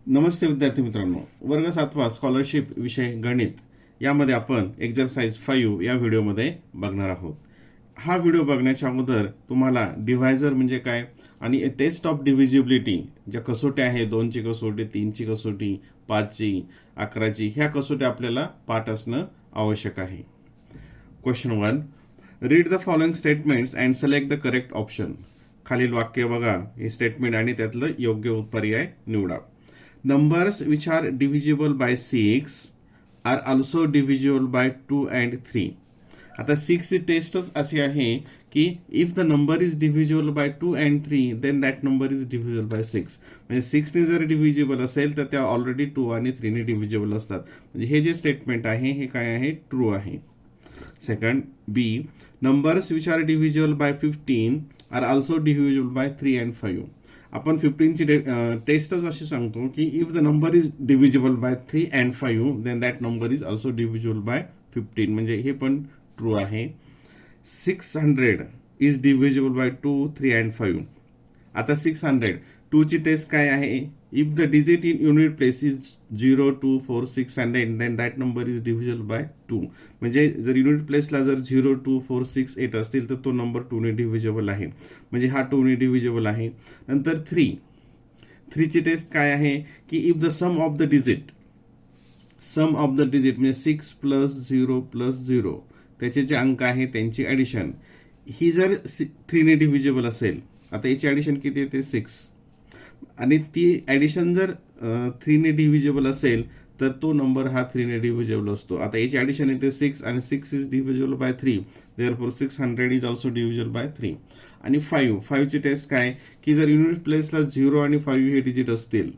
नमस्ते विद्यार्थी मित्रांनो, वर्ग 7वा स्कॉलरशिप विषय गणित यामध्ये आपण एक्झरसाइज 5 या व्हिडिओमध्ये बघणार आहोत. हा व्हिडिओ बघण्याच्या अगोदर तुम्हाला डिव्हायझर म्हणजे काय आणि टेस्ट ऑफ डिव्हिजिबिलिटी ज्या कसोट्या आहेत, 2 ची कसोटी, 3 ची कसोटी, 5 ची, 11 ची, ह्या कसोट्या आपल्याला पाठ असणं आवश्यक आहे. Question 1, read the following statements and select the correct option. खालील वाक्य बघा, हे स्टेटमेंट आणि त्यातलं योग्य पर्याय निवडा. Numbers which are divisible by 6 are also divisible by 2 and 3. आता 6 ची टेस्टच अशी आहे की if the number is divisible by 2 and 3 then that number is divisible by 6. म्हणजे 6 ने जर डिव्हिजिबल असेल तर त्या ऑलरेडी 2 आणि 3 ने डिव्हिजिबल असतात. म्हणजे हे जे स्टेटमेंट आहे हे काय आहे, ट्रू आहे. Second, B, numbers which are divisible by 15 are also divisible by 3 and 5. आपण 15 ची टेस्टच अशी सांगतो की if the number is divisible by 3 and 5 then that number is also divisible by 15. म्हणजे हे पण ट्रू आहे. 600 इज डिव्हिजिबल बाय 2, 3 अँड 5. आता 600 2 ची टेस्ट काय आहे, if the digit in unit place is 0, 2, 4, 6 and then that number is divisible by 2. म्हणजे जर युनिट प्लेसला जर 0, 2, 4, 6, 8 असतील तर तो नंबर 2 ने डिव्हिजिबल आहे. म्हणजे हा 2 ने डिव्हिजिबल आहे. नंतर 3 ची टेस्ट काय आहे की if the sum of the digit म्हणजे 6 प्लस 0 प्लस 0 त्याचे जे अंक आहे त्यांची ॲडिशन ही जर 3 ने डिव्हिजिबल असेल, आता याची ॲडिशन किती येते 6, आणि ती ॲडिशन जर 3 ने डिव्हिजिबल असेल तर तो नंबर हा 3 ने डिव्हिजिबल असतो. आता याची ॲडिशन येते 6 आणि 6 is divisible by 3, therefore 600 is also divisible by 3. आणि 5 ची टेस्ट काय की जर युनिट प्लेसला 0 आणि 5 हे डिजिट असतील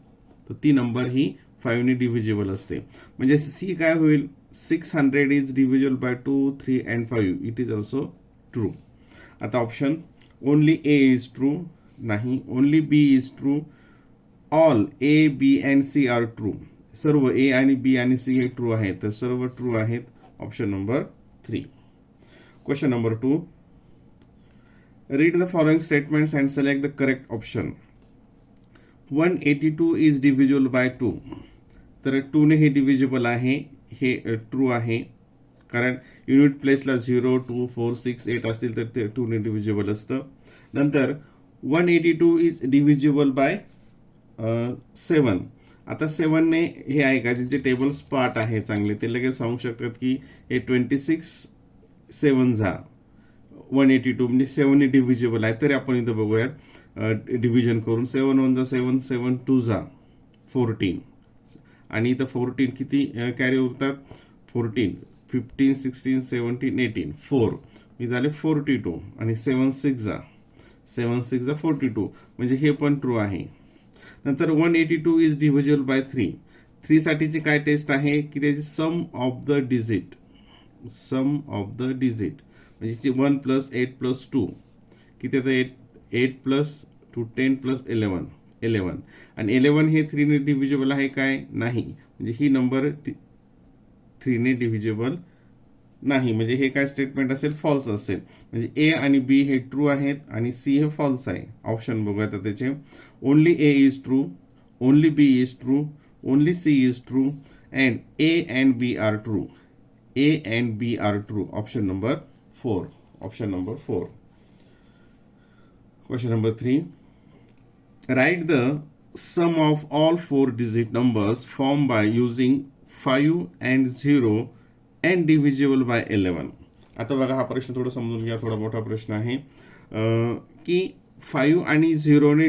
तर ती नंबर ही 5 ने डिव्हिजिबल असते. म्हणजे सी काय होईल, 600 is divisible by 2, 3 and 5. It is also true. आता option only A is true नाही, only B is true, all A, B and C are true. सर्व ए आणि बी आणि सी हे ट्रू आहेत, तर सर्व ट्रू आहेत. Option number 3. Question number 2, read the following statements and select the correct option. 182 is divisible by 2. तर 2 ने हे डिव्हिजिबल आहे, हे ट्रू आहे. कारण युनिट प्लेसला 0, 2, 4, 6, 8 असतील तर ते 2 ने डिव्हिजिबल असतं. नंतर 182 इज डिव्हिजिबल बाय 7. आता 7 ने हे आहे का, ज्यांचे टेबल्स पार्ट आहे चांगले ते लगेच सांगू शकतात की हे 26 7 जा 182 म्हणजे 7 ने डिव्हिजिबल आहे. तरी आपण इथं बघूयात डिव्हिजन करून 7 1 जा 7, 7 2 जा 14, आणि इथं 14 किती कॅरी उरतात, 14, 15, 16, 17, 18, 4 मी झाले 42, आणि 7 6 जा 42, म्हणजे हे पण ट्रू आहे. नंतर 182 इज डिव्हिजिबल बाय 3 साठीची काय टेस्ट आहे की त्याची सम ऑफ द डिजिट म्हणजे 1 प्लस 8 प्लस 2 किती येतं, 8 प्लस 2 10 प्लस 11, आणि 11 हे 3 ने डिव्हिजिबल आहे काय, नाही. म्हणजे ही नंबर 3 ने डिव्हिजिबल नाही. म्हणजे हे काय स्टेटमेंट असेल, फॉल्स असेल. म्हणजे ए आणि बी हे ट्रू आहेत आणि सी हे फॉल्स आहे. ऑप्शन बघूया तर त्याचे, only A is true, only B is true, only C is true, and A and B are true. A and B are true. Option number 4. Question number 3, write the sum of all 4 digit numbers form by using 5 and 0 and divisible by 11. आता बघा, हा प्रश्न थोडा समजून घ्या, थोडा मोठा प्रश्न आहे की 5 आणि 0 ने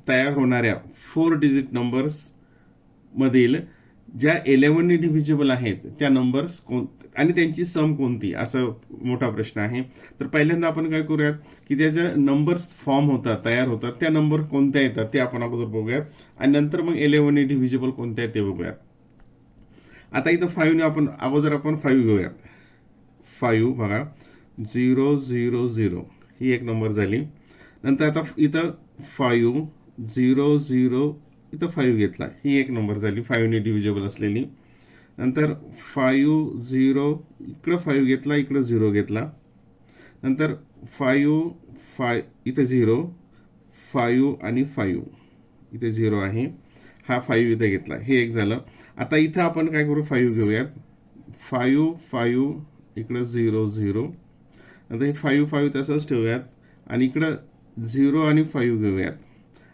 तयार होणाऱ्या 4 डिजिट नंबर्स मधील ज्या 11 ने डिव्हिजिबल आहेत त्या नंबर्स आणि त्यांची सम कोणती, असा मोठा प्रश्न आहे. तर पहिल्यांदा आपण काय करूयात की त्या ज्या नंबर्स फॉर्म होतात, तयार होतात, त्या नंबर कोणत्या येतात ते आपण अगोदर बघूयात, आणि नंतर मग 11 ने डिव्हिजिबल कोणत्या आहेत ते बघूयात. आता इथं 5 ने आपण 5 घेऊयात. 5 बघा 0 0 0 ही एक नंबर झाली. नंतर आता इथं 5 0 0 इथं 5 घेतला, ही एक नंबर झाली 5 ने डिव्हिजिबल असलेली. नंतर 5 0 इकडं 5 घेतला, इकडं 0 घेतला. नंतर 5 इथं 0, 5 आणि 5 इथे 0 आहे. हा 5 इथे घेतला, हे एक झालं. आता इथं आपण काय करू, 5 घेऊयात. 5 इकडं 0 0. आता हे 5 तसंच ठेवूयात आणि इकडं 0 आणि 5 घेऊयात.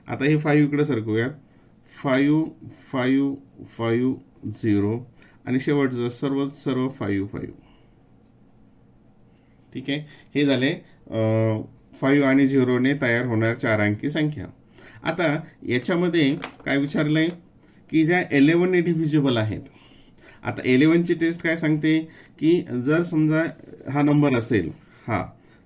आता हे 5 इकडं सरकवूयात. 5 0 आणि शेवटचं सर्व 5. ठीक आहे, हे झाले 5 आणि 0ने तयार होणार 4 अंकी संख्या. आता याच्यामध्ये काय विचारलंय की ज्या 11ने डिव्हिजिबल आहेत. आता 11ची टेस्ट काय सांगते की जर समजा हा नंबर असेल हा,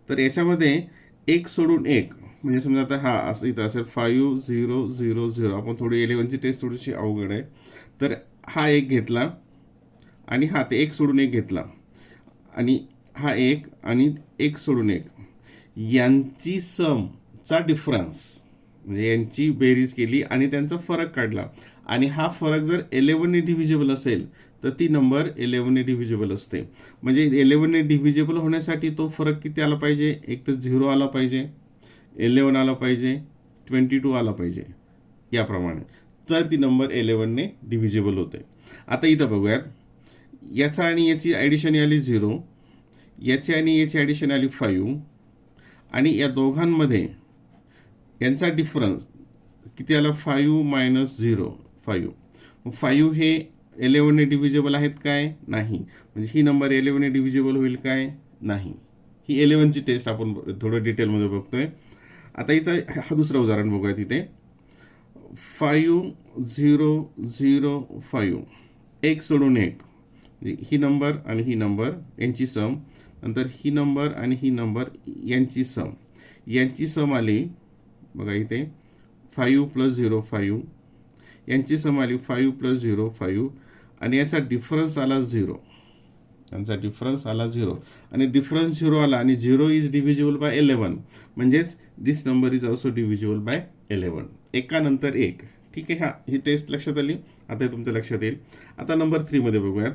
तर याच्यामध्ये एक सोडून एक, म्हणजे समजा आता हा असं इथं असेल 5 0 0 0. आपण थोडी 11ची टेस्ट थोडीशी अवघड आहे. तर हा एक घेतला आणि हा ते एक सोडून एक घेतला आणि हा एक आणि एक सोडून एक, यांची समचा डिफरन्स म्हणजे यांची बेरीज केली आणि त्यांचा फरक काढला. आणि हा फरक जर 11ने डिव्हिजिबल असेल तर ती नंबर 11ने डिव्हिजिबल असते. म्हणजे 11ने डिव्हिजिबल होण्यासाठी तो फरक किती आला पाहिजे, एक तर 0 आला पाहिजे, 11 आला पाहिजे, 22 आला पाहिजे, याप्रमाणे तर ती नंबर 11ने डिव्हिजिबल होते. आता इथं बघूयात, याचा आणि याची ॲडिशन आली 0, याची आणि याची ॲडिशन आली 5 आणि या दोघांमध्ये यांचा डिफरन्स किती आला, 5 - 0 5. 5 हे 11ने डिव्हिजिबल आहेत काय, नाही. म्हणजे ही नंबर 11ने डिव्हिजिबल होईल काय, नाही. ही 11ची टेस्ट आपण थोडं डिटेलमध्ये बघतोय. आता इथं हा दुसरं उदाहरण बघूया. तिथे 5 0 0 5, एक सोडून एक, ही नंबर आणि ही नंबर यांची सम, नंतर ही नंबर आणि ही नंबर यांची सम आली बघा इथे 5 + 0 5, यांची सम आली 5 + 0 5 आणि याचा डिफरन्स आला 0. यांचा डिफरन्स आला 0 आणि डिफरन्स 0 आला आणि 0 इज डिव्हिजिबल बाय 11, म्हणजेच this number is also divisible by 11, एकानंतर एक. ठीक आहे, ही टेस्ट लक्षात आली. आता तुमच्या लक्षात येईल. आता नंबर 3 मध्ये बघूयात.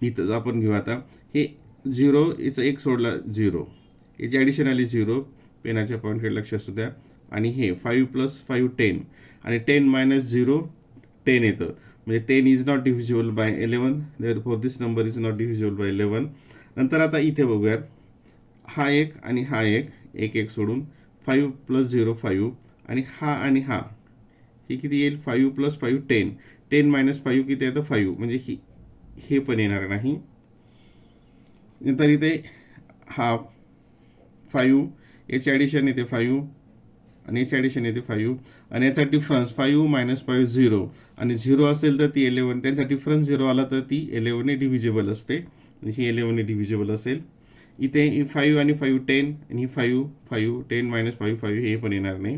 इथं आपण घेऊ आता हे 0, याचं एक सोडला 0, याची ॲडिशन आली 0, पेनाच्या पॉईंटकडे लक्ष असू द्या. आणि हे 5 + 5 10 आणि 10 - 0 10 येतं, म्हणजे 10 is not divisible by 11, therefore this number is not divisible by 11. नंतर आता इथे बघूयात, हा एक आणि हा एक एक सोडून 5 + 0 5 आणि हा हे किती येईल, 5 + 5 10, 10 - 5 किती येतं 5, म्हणजे हे पण येणार नाही. नंतर इथे हा 5, याची ॲडिशन येते 5 आणि याची ॲडिशन येते 5 आणि याचा डिफरन्स 5 - 5 0 आणि 0 असेल तर ती 11, त्यांचा डिफरन्स 0 आला तर ती 11ने डिव्हिजिबल असते, म्हणजे ही 11ने डिव्हिजिबल असेल. इथे 5 आणि 5 10 आणि ही 5 10 - 5 5 हे पण येणार नाही.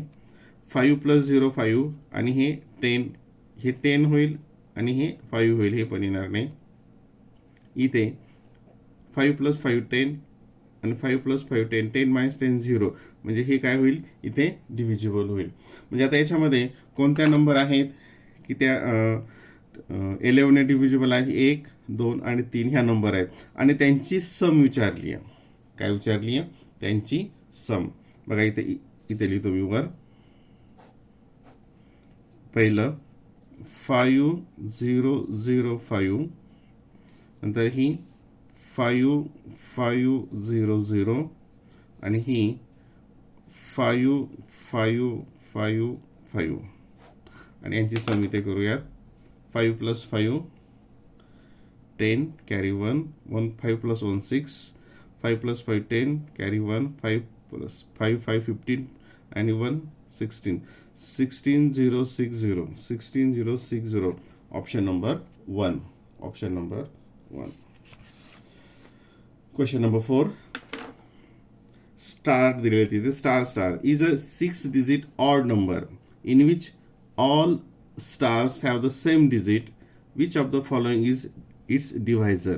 5 + 0 5 आणि हे 10 होईल आणि हे 5 होईल, हे पण येणार नाही. इथे 5 + 5 10 आणि 5 + 5 10 10 - 10 0, म्हणजे हे काय होईल, इथे डिव्हिजिबल होईल. म्हणजे आता याच्यामध्ये कोणत्या नंबर आहेत की त्या 11ने डिव्हिजिबल आहे, 1 2 आणि 3 ह्या नंबर आहेत आणि त्यांची सम विचारली आहे. काय विचारली आहे, त्यांची सम. बघा इथे लिहितो मी वर. पहिलं 5 0 0 5, नंतर ही 5 5 0 0 आणि ही 5 5 5 5 आणि यांची सम इथे करूयात. 5 + 5 10 कॅरी 1 5 + 1 6, 5 + 5 10 कॅरी 1 5 + 5 5 15 आणि 1 16 16 0 6 0 16 0 6 0, option number 1. Option number 1. Question number 4. Star दिलेले तिथे star is a 6-digit odd number in which all stars have the same digit. Which of the following is it's divisor.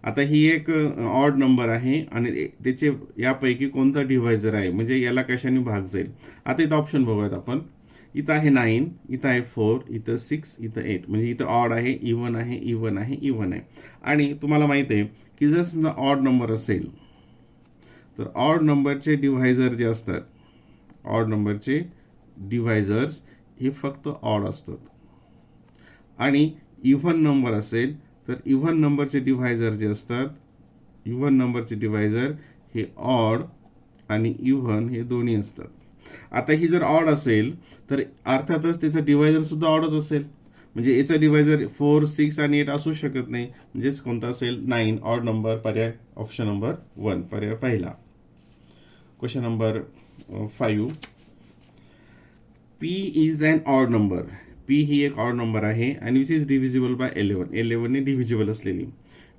आता ही एक ऑड नंबर आहे आणि त्याचे यापैकी कोणता डिव्हायझर आहे, म्हणजे याला कशाने भाग जाईल. आता इथं ऑप्शन बघूयात आपण. इथं आहे 9, इथं आहे 4, इथं 6, इथं 8, म्हणजे इथं ऑड आहे, इव्हन आहे, इव्हन आहे, इव्हन आहे. आणि तुम्हाला माहिती आहे की जर समजा ऑड नंबर असेल तर ऑड नंबरचे डिव्हायझर जे असतात, ऑड नंबरचे डिव्हायझर्स हे फक्त ऑड असतात. आणि इव्हन नंबर असेल तर इव्हन नंबरचे डिव्हायझर जे असतात, इव्हन नंबरचे डिव्हायझर हे ऑड आणि इव्हन हे दोन्ही असतात. आता ही जर ऑड असेल तर अर्थातच त्याचा डिव्हायझर सुद्धा ऑडच असेल. म्हणजे याचा डिव्हायझर 4, 6 आणि 8 असू शकत नाही. म्हणजेच कोणता असेल 9, ऑड नंबर, पर्याय ऑप्शन नंबर 1, पर्याय पहिला. Question number 5. P is an odd number. P ही एक ऑड नंबर आहे आणि विच इज डिव्हिजिबल बाय 11. 11 ने डिव्हिजिबल असलेली.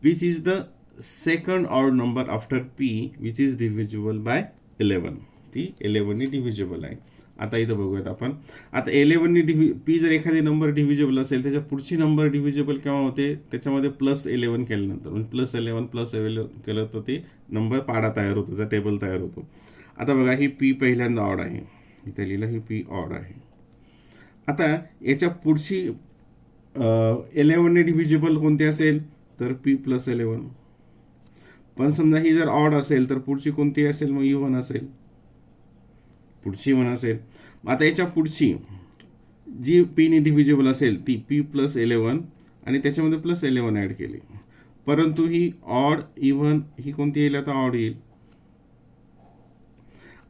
Which is the second odd number after P which is divisible by 11. ती 11 ने डिव्हिजिबल आहे. आता इथं बघूयात आपण. आता 11 ने P जर एखादी नंबर डिव्हिजिबल असेल त्याच्या पुढची नंबर डिव्हिजिबल केव्हा होते, त्याच्यामध्ये +11 केल्यानंतर. म्हणजे +11 केलं तर ते नंबर पाडा तयार होतो, त्याचा टेबल तयार होतो. आता बघा ही P पहिल्यांदा ऑड आहे, इथे लिहिलं ही P ऑड आहे. आता याच्या पुढची 11 ने डिव्हिजिबल कोणती असेल तर P+11. पण समजा ही जर ऑड असेल तर पुढची कोणती असेल, मग इव्हन असेल, पुढची इव्हन असेल. आता याच्या पुढची जी P ने डिव्हिजिबल असेल ती P+11 आणि त्याच्यामध्ये +11 ॲड केली. परंतु ही ऑड इव्हन ही कोणती येईल, आता ऑड येईल.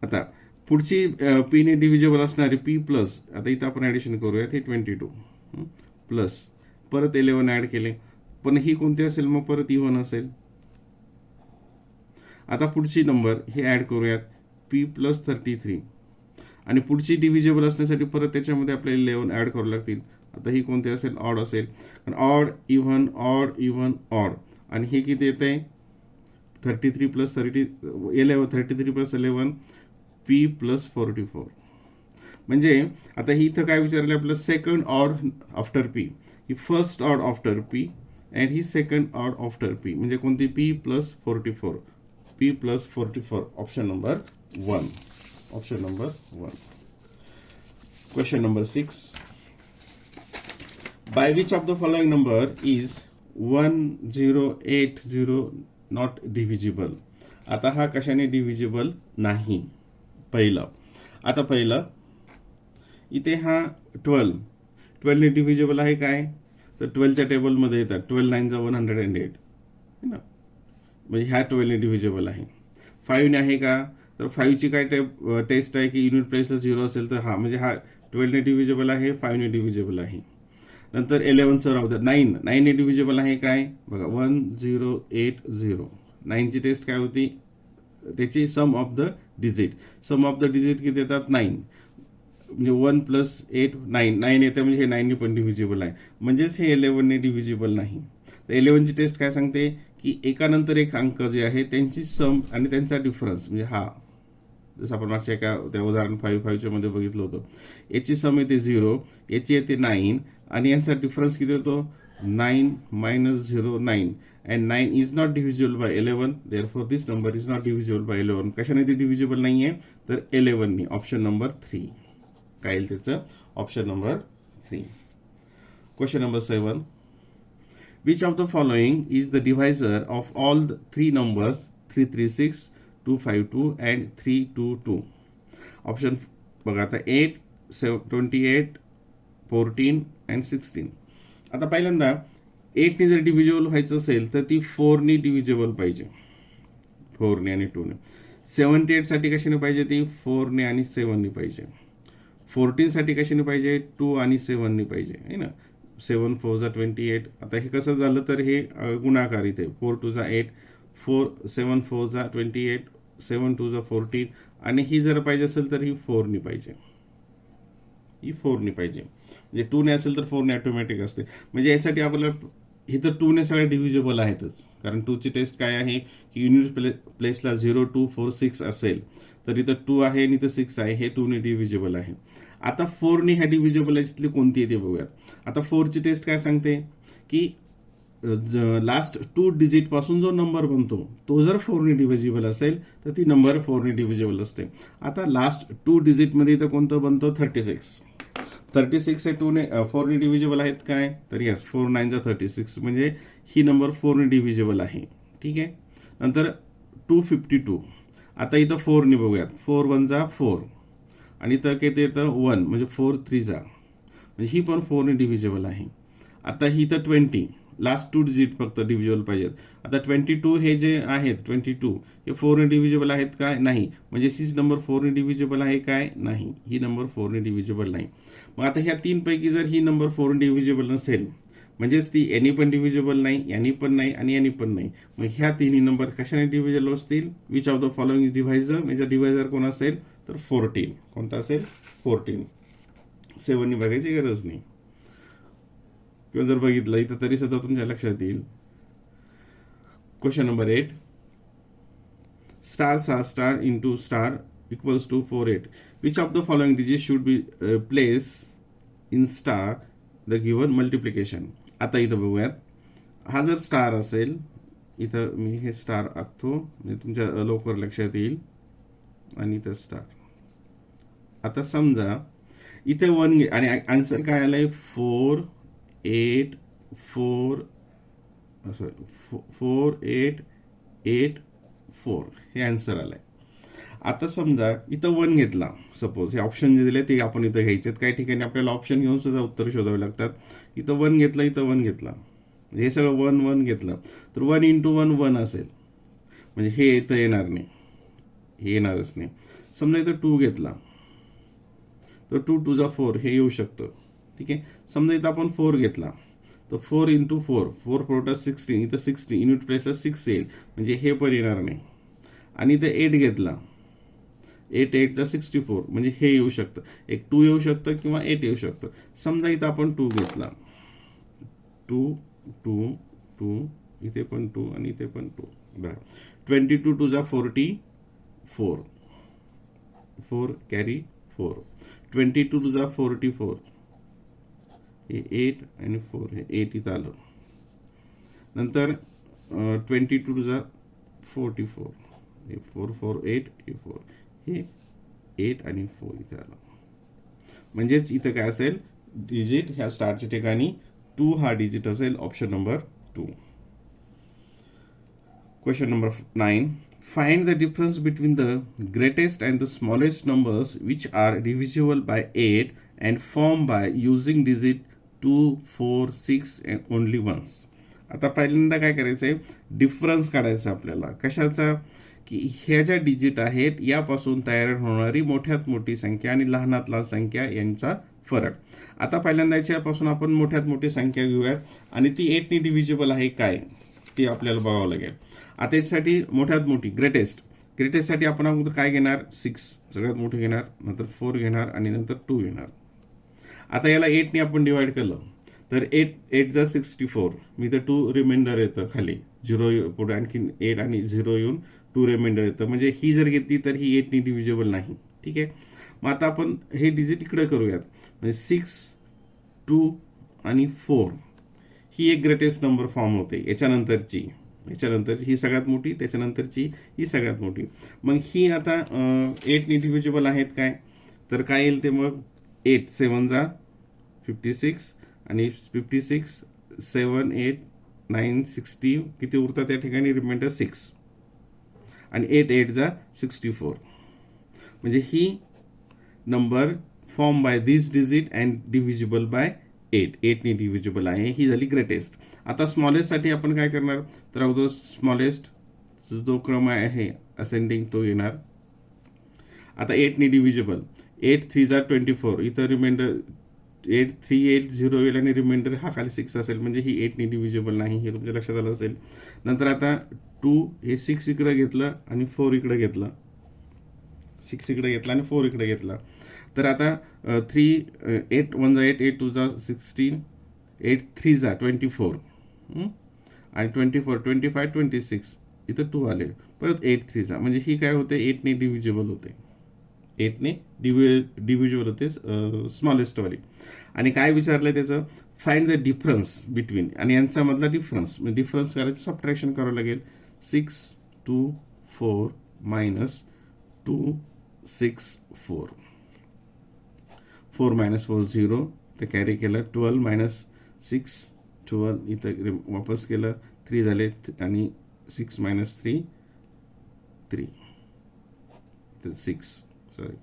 आता पुढची P ने डिव्हिजिबल असणारी P+, आता इथं आपण ॲडिशन करूयात, ही 22 प्लस परत 11 ॲड केले, पण ही कोणती असेल, मग परत इव्हन असेल. आता पुढची नंबर हे ॲड करूयात P+33 आणि पुढची डिव्हिजिबल असण्यासाठी परत त्याच्यामध्ये आपल्याला 11 ॲड करावं लागतील. आता ही कोणती असेल, ऑड असेल. कारण odd even odd even odd, आणि हे किती येत आहे 33 + 33 + 11 P+44. म्हणजे आता ही इथं काय विचारलं आपलं, second odd after P. He first odd after P and he second odd after P. म्हणजे कोणती P+44. P+44 option number 1. Option number 1. Question number 6. By which of the following number is 1080 not divisible. आता हा कशाने divisible नाही. आता पहिलं इथे हा 12 ने डिव्हिजिबल आहे काय, तर 12च्या टेबलमध्ये येतात 12 9 108 है ना, म्हणजे ह्या 12 ने डिव्हिजिबल आहे. 5 ने आहे का, तर 5ची काय टेस्ट आहे की युनिट प्लेसला 0 असेल तर हा, म्हणजे हा 12 ने डिव्हिजिबल आहे, 5 ने डिव्हिजिबल आहे. नंतर 11चं राहू द्या. 9 ने डिव्हिजिबल आहे काय, बघा 1080. 9ची टेस्ट काय होती, त्याची sum of the digit. Sum of the digit किती येतात 9, म्हणजे 1 + 8 9 येते, म्हणजे हे 9 ने पण डिव्हिजिबल आहे. म्हणजेच हे 11 ने डिव्हिजिबल नाही. तर 11ची टेस्ट काय सांगते की एकानंतर एक अंक जे आहे त्यांची सम आणि त्यांचा डिफरन्स, म्हणजे हा जसं आपण मागच्या एका त्या उदाहरण 5 मध्ये बघितलं होतं. याची सम येते 0, याची येते 9 आणि यांचा डिफरन्स किती होतो 9 - 0 9. and 9 is not divisible by 11, therefore this number is not divisible by 11. कशाने ते डिव्हिजिबल नाही आहे, तर 11 ने. ऑप्शन नंबर 3 काय येईल त्याचं, option number 3. Question number 7. Which of the following is the divisor of all the 3 numbers 336, 252 and 322. Option बघा आता 8, 28, 14 अँड 16. आता पहिल्यांदा 8 ने जर डिव्हिजिबल व्हायचं असेल तर ती 4 ने डिव्हिजिबल पाहिजे, 4 ने आणि 2 ने. 78 साठी कशाने पाहिजे, ती 4 ने आणि 7 ने पाहिजे. 14 साठी कशाने पाहिजे, 2 आणि 7 ने पाहिजे, है ना. 7 4 = 28. आता हे कसं झालं तर हे गुणाकार इथे 4 2 = 8, 7 4 = 28, 7 2 = 14 आणि ही जर पाहिजे असेल तर ही 4 ने पाहिजे, ही 4 ने पाहिजे. म्हणजे 2 ने असेल तर 4 ने ऑटोमॅटिक असते. म्हणजे यासाठी आपल्याला इथं 2 ने सगळ्या डिव्हिजिबल आहेतच, कारण 2ची टेस्ट काय आहे की युनिट प्लेसला 0 2 4 6 असेल तर इथं 2 आहे आणि इथं 6 आहे, हे 2 ने डिव्हिजिबल आहे. आता 4 ने ह्या डिव्हिजिबल याच्यातली कोणती आहे ते बघूयात. आता 4ची टेस्ट काय सांगते की लास्ट 2 डिजिट पासून जो नंबर बनतो तो जर 4 ने डिव्हिजिबल असेल तर ती नंबर 4 ने डिव्हिजिबल असते. आता लास्ट 2 डिजिटमध्ये इथं कोणतं बनतं 36. 36 हे 4 ने डिव्हिजिबल आहेत काय, तर यस 4 9 = 36, म्हणजे ही नंबर 4 ने डिव्हिजिबल आहे. ठीक आहे. नंतर 252. आता इथं 4 ने बघूयात, 4 1 = 4 आणि इथं किती येतं 1, म्हणजे 4 3 = म्हणजे ही पण 4 ने डिव्हिजिबल आहे. आता ही तर 20 लास्ट 2 डिजिट फक्त डिव्हिजिबल पाहिजेत. आता 22 हे जे आहेत 22 हे 4 ने डिव्हिजिबल आहेत काय? नाही. म्हणजे हीच नंबर 4 ने डिव्हिजिबल आहे काय? नाही. ही नंबर 4 ने डिव्हिजिबल नाही. मग आता ह्या तीनपैकी जर ही नंबर 4 ने डिव्हिजिबल नसेल म्हणजेच ती यानी पण डिव्हिजिबल नाही, यानी पण नाही आणि यानी पण नाही. मग ह्या तिन्ही नंबर कशाने डिव्हिजिबल असतील? Which of the following is divisor? म्हणजे डिव्हायझर कोण असेल? तर 14. कोणता असेल? 14. 7 बघायची गरज नाही. किंवा जर बघितलं इथं तरी सुद्धा तुमच्या लक्षात येईल. Question number 8. Star into star equals to 48. Which of the following digit should be place in star the given multiplication? आता इथं बघूयात. हा जर स्टार असेल, इथं मी हे स्टार आखतो म्हणजे तुमच्या लवकर लक्षात येईल. आणि इथं स्टार. आता समजा इथे 1 आणि आन्सर काय आलंय? 4 8 4 4 8 8 4 हे आन्सर आलंय. आता समजा इथं 1 घेतला, सपोज हे ऑप्शन जे दिले ते आपण इथं घ्यायचे. काही ठिकाणी आपल्याला ऑप्शन घेऊन सुद्धा उत्तर शोधावे लागतात. इथं 1 घेतलं, इथं 1 घेतला, हे सगळं 1 1 घेतलं तर 1 इंटू 1 1 असेल. म्हणजे हे इथं येणार नाही, हे येणारच नाही. समजा इथं 2 घेतला तर 2 2 जा 4 हे येऊ शकतं. ठीक आहे. समजा इथं आपण 4 घेतला तर 4 इंटू 4 4 4 16, इथं 16 युनिट प्लेसला 6 येईल म्हणजे हे पण येणार नाही. आणि इथं 8 घेतला, 8 8 जा 64 म्हणजे हे येऊ शकतं. एक 2 येऊ शकतं किंवा 8 येऊ शकतं. समजा इथं आपण 2 घेतला, 2 2 2 इथे पण 2 आणि इथे पण 2. बघा 22 2 जा 44 4 कॅरी 4. 22 2 जा 44 हे 8 आणि 4 हे 8 इथं आलं. नंतर 22 2 जा 44 हे 4 4 8 हे 4 हे 8 आणि 4 इथे आलं. म्हणजेच इथं काय असेल? डिजिट ह्या स्टारच्या ठिकाणी 2 हा डिजिट असेल. Option number 2. Question number 9. Find the difference between the greatest and the smallest numbers which are divisible by 8 and formed by using digit 2, 4, 6 and only once. आता पहिल्यांदा काय करायचंय? डिफरन्स काढायचा आपल्याला. कशाचा? की ह्या ज्या डिजिट आहेत यापासून तयार होणारी मोठ्यात मोठी संख्या आणि लहानात लहान संख्या यांचा फरक. आता पहिल्यांदा याच्यापासून आपण मोठ्यात मोठी संख्या घेऊया आणि ती 8 ने डिव्हिजिबल आहे काय ते आपल्याला बघावं लागेल. आता याच्यासाठी मोठ्यात मोठी ग्रेटेस्टसाठी आपण अगोदर काय घेणार? 6 सगळ्यात मोठं घेणार, नंतर 4 घेणार आणि नंतर 2 घेणार. आता याला 8 ने आपण डिवाइड केलं तर 8 8 जा 64 मी तर 2 रिमाइंडर येतं खाली, 0 पुढे आणखी 8 आणि 0 येऊन 2 रिमाइंडर येतं. म्हणजे ही जर घेतली तर ही 8 ने डिव्हिजिबल नाही. ठीक आहे. मग आता आपण हे डिजिट इकडे करूयात. म्हणजे 6 2 आणि 4 ही एक ग्रेटेस्ट नंबर फॉर्म होते. याच्यानंतरची ही सगळ्यात मोठी, त्याच्यानंतरची ही सगळ्यात मोठी. मग ही आता 8 ने डिव्हिजिबल आहेत काय? तर काय येईल ते? मग 8 7 जा 56 आणि 56 7 8 9 60 किती उरतात त्या ठिकाणी? रिमाइंडर 6 आणि 8 8 जा 64. म्हणजे ही number form by this digit and divisible by 8 ने डिव्हिजिबल आहे. ही झाली ग्रेटेस्ट. आता स्मॉलेस्टसाठी आपण काय करणार? तर अगोदर स्मॉलेस्ट जो क्रम आहे असेंडिंग तो येणार. आता 8 ने डिव्हिजिबल 8 3 जा 24 इथं रिमाइंडर 8 3 8 0 येईल आणि रिमाइंडर हा खाली 6 असेल म्हणजे ही 8 ने डिव्हिजिबल नाही. हे तुमच्या लक्षात आलं असेल. नंतर आता 2 हे 6 इकडे घेतलं आणि 4 इकडे घेतलं, 6 इकडे घेतला आणि 4 इकडे घेतला. तर आता 3 8 1 जा 8 8 2 जा 16 8 3 जा 24 आणि 24 25 26 इथं 2 आले. परत 8 3 जा म्हणजे ही काय होते? 8 ने डिव्हिजिबल होते. 8 ने डिव्हिजिबल होते स्मॉलेस्टवाली. आणि काय विचारलं त्याचं? फाइंड द डिफरन्स बिटवीन आणि यांचा मधला डिफरन्स. म्हणजे डिफरन्स करायचं सबट्रॅक्शन करावं लागेल. 6 2 4 मायनस 2 6 4 4 मायनस 4 0 ते कॅरी केलं. 12 मायनस 6 12 इथं वापस केलं. 3 झाले आणि 6 मायनस 3 3 इथं 6 sorry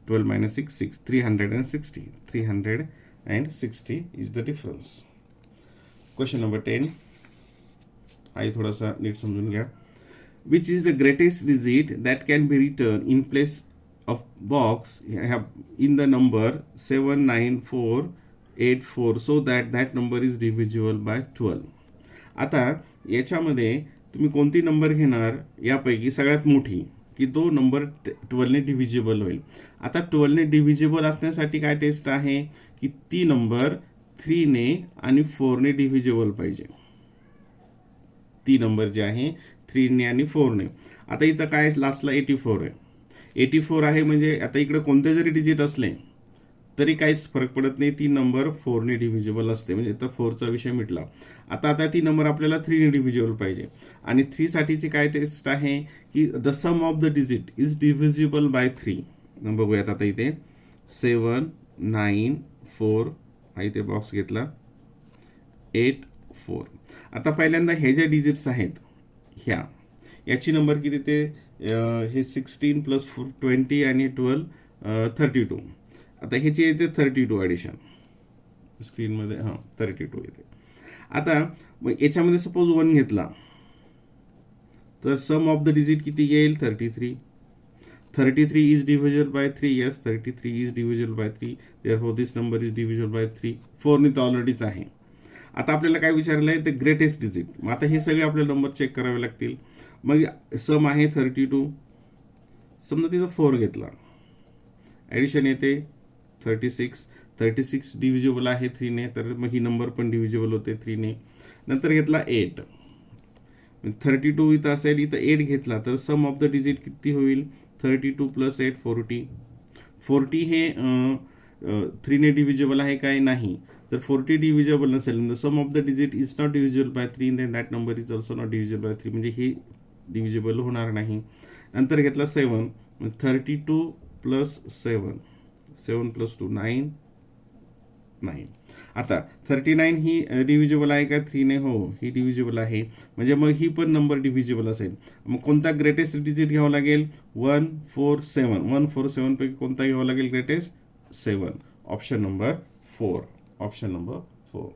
12 minus 6 6 360 360 is the difference. Question number 10 आहे, थोडासा नीट समजून घ्या. Which is the greatest digit that can be return in place of box in the number 79484 so that number is divisible bye 12. आता याच्यामध्ये तुम्ही कोणती नंबर घेणार यापैकी सगळ्यात मोठी की तो नंबर 12ने डिव्हिजिबल होईल. आता 12ने डिव्हिजिबल असण्यासाठी काय टेस्ट आहे की ती नंबर 3ने आणि 4ने डिव्हिजिबल पाहिजे. ती नंबर जी आहे 3ने आणि 4ने. आता इथं काय लास्टला 84 आहे. 84 आहे म्हणजे आता इकडे कोणते जरी डिजिट असले तरी काहीच फरक पडत नाही, ती नंबर 4ने डिव्हिजिबल असते, म्हणजे तर 4चा विषय मिटला. आता ती नंबर आपल्याला 3ने डिव्हिजिबल पाहिजे आणि 3 साठीची काय टेस्ट आहे की the sum of the digit is divisible by 3. बघूयात आता इथे 7 9 4 हा इथे बॉक्स घेतला 8 4. आता पहिल्यांदा हे जे डिजिट्स आहेत याची नंबर किती ते हे 16 प्लस 20 आणि 12 32. आता ह्याची येते 32 ॲडिशन स्क्रीनमध्ये 32 येते. आता मग याच्यामध्ये सपोज 1 घेतला तर सम ऑफ द डिजिट किती येईल 33. 33 is divisible by 3. Yes 33 is divisible by 3. Therefore this number is divisible by 3. 4ने तर ऑलरेडीच आहे. आता आपल्याला काय विचारलं आहे द ग्रेटेस्ट डिजिट. मग आता हे सगळे आपल्याला नंबर चेक करावे लागतील. मग सम आहे 32. समजा तिथं 4 घेतला ॲडिशन येते 36. 36 डिव्हिजिबल आहे 3ने, तर मग ही नंबर पण डिव्हिजिबल होते 3ने. नंतर घेतला 8. 32 इथं असेल, इथं 8 घेतला तर सम ऑफ द डिजिट किती होईल 32 प्लस 8 40. 40 हे 3ने डिव्हिजिबल आहे काय नाही, तर 40 डिव्हिजिबल नसेल. Sum of the digit is not divisible by 3 then that number is also not divisible by 3, म्हणजे ही डिव्हिजिबल होणार नाही. नंतर घेतला 7. 32 प्लस 7 7 प्लस 2 9 9. आता 39 ही डिव्हिजिबल आहे का 3ने? हो, ही डिव्हिजिबल आहे, म्हणजे मग ही पण नंबर डिव्हिजिबल असेल. मग कोणता ग्रेटेस्ट डिजिट घ्यावा लागेल 147. 147 पैकी कोणता घ्यावा लागेल greatest 7. Option number 4. Option number 4.